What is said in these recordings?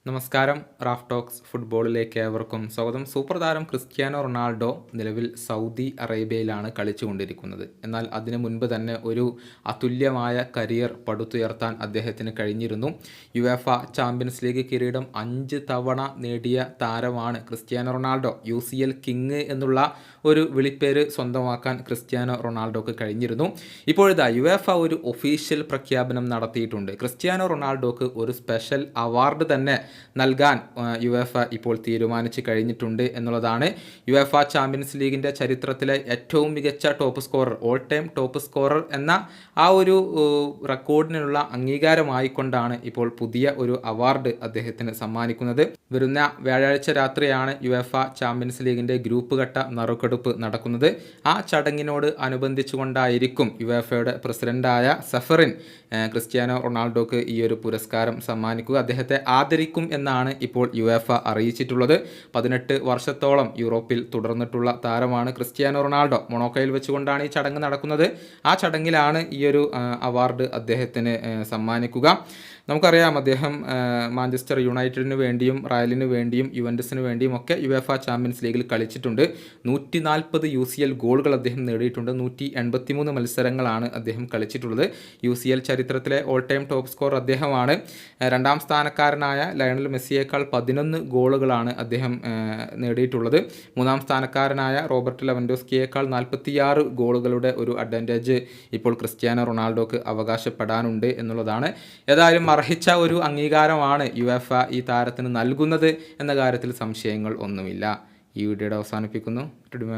നമസ്കാരം. Raf talks ഫുട്ബോളിലേക്ക് ഏവർക്കും സ്വാഗതം. സൂപ്പർ താരം ക്രിസ്ത്യാനോ റൊണാൾഡോ നിലവിൽ സൗദി അറേബ്യയിലാണ് കളിച്ചുകൊണ്ടിരിക്കുന്നത്. എന്നാൽ അതിനു മുൻപ് തന്നെ ഒരു അതുല്യമായ കരിയർ പടുത്തുയർത്താൻ അദ്ദേഹത്തിന് കഴിഞ്ഞിരുന്നു. യുവേഫ ചാമ്പ്യൻസ് ലീഗ് കിരീടം 5 തവണ നേടിയ താരമാണ് ക്രിസ്ത്യാനോ റൊണാൾഡോ. UCL കിങ് എന്നുള്ള ഒരു വിളിപ്പേര് സ്വന്തമാക്കാൻ ക്രിസ്ത്യാനോ റൊണാൾഡോക്ക് കഴിഞ്ഞിരുന്നു. ഇപ്പോഴിതാ യുവേഫ ഒരു ഒഫീഷ്യൽ പ്രഖ്യാപനം നടത്തിയിട്ടുണ്ട്. ക്രിസ്ത്യാനോ റൊണാൾഡോക്ക് ഒരു സ്പെഷ്യൽ അവാർഡ് തന്നെ നൽകാൻ യുവേഫ ഇപ്പോൾ തീരുമാനിച്ചു കഴിഞ്ഞിട്ടുണ്ട് എന്നുള്ളതാണ്. യുവേഫ ചാമ്പ്യൻസ് ലീഗിൻ്റെ ചരിത്രത്തിലെ ഏറ്റവും മികച്ച top scorer, all time top scorer എന്ന ആ ഒരു റെക്കോർഡിനുള്ള അംഗീകാരമായിക്കൊണ്ടാണ് ഇപ്പോൾ പുതിയ ഒരു അവാർഡ് അദ്ദേഹത്തിന് സമ്മാനിക്കുന്നത്. വരുന്ന വ്യാഴാഴ്ച രാത്രിയാണ് യുവേഫ ചാമ്പ്യൻസ് ലീഗിൻ്റെ ഗ്രൂപ്പ് ഘട്ട നറുക്കെടുപ്പ് നടക്കുന്നത്. ആ ചടങ്ങിനോട് അനുബന്ധിച്ചുകൊണ്ടായിരിക്കും യുവേഫയുടെ പ്രസിഡന്റായ സഫറിൻ ക്രിസ്ത്യാനോ റൊണാൾഡോക്ക് ഈ ഒരു പുരസ്കാരം സമ്മാനിക്കുക. അദ്ദേഹത്തെ ആദരിക്കും എന്നാണ് ഇപ്പോൾ യുവേഫ അറിയിച്ചിട്ടുള്ളത്. 18 വർഷത്തോളം യൂറോപ്പിൽ തുടർന്നിട്ടുള്ള താരമാണ് ക്രിസ്ത്യാനോ റൊണാൾഡോ. മൊണോക്കോയിൽ വെച്ചുകൊണ്ടാണ് ഈ ചടങ്ങ് നടക്കുന്നത്. ആ ചടങ്ങിലാണ് ഈ ഒരു അവാർഡ് അദ്ദേഹത്തിന് സമ്മാനിക്കുക. നമുക്കറിയാം, അദ്ദേഹം മാഞ്ചസ്റ്റർ യുണൈറ്റഡിന് വേണ്ടിയും റയലിന് വേണ്ടിയും യുവൻറ്റസിന് വേണ്ടിയും ഒക്കെ യുവേഫ ചാമ്പ്യൻസ് ലീഗിൽ കളിച്ചിട്ടുണ്ട്. 140 UCL ഗോളുകൾ അദ്ദേഹം നേടിയിട്ടുണ്ട്. 183 മത്സരങ്ങളാണ് അദ്ദേഹം കളിച്ചിട്ടുള്ളത്. UCL ചരിത്രത്തിലെ ഓൾ ടൈം ടോപ്പ് സ്കോർ അദ്ദേഹമാണ്. രണ്ടാം സ്ഥാനക്കാരനായ ലയണൽ മെസ്സിയേക്കാൾ 11 ഗോളുകളാണ് അദ്ദേഹം നേടിയിട്ടുള്ളത്. മൂന്നാം സ്ഥാനക്കാരനായ റോബർട്ട് ലെവൻഡോസ്കിയേക്കാൾ 46 ഗോളുകളുടെ ഒരു അഡ്വാൻറ്റേജ് ഇപ്പോൾ ക്രിസ്ത്യാനോ റൊണാൾഡോക്ക് അവകാശപ്പെടാനുണ്ട് എന്നുള്ളതാണ്. ഏതായാലും അർഹിച്ച ഒരു അംഗീകാരമാണ് യുവേഫ ഈ താരത്തിന് നൽകുന്നത് എന്ന കാര്യത്തിൽ സംശയങ്ങൾ ഒന്നുമില്ല. ഈ വീഡിയോയുടെ അവസാനിപ്പിക്കുന്നു.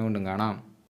വീണ്ടും കാണാം.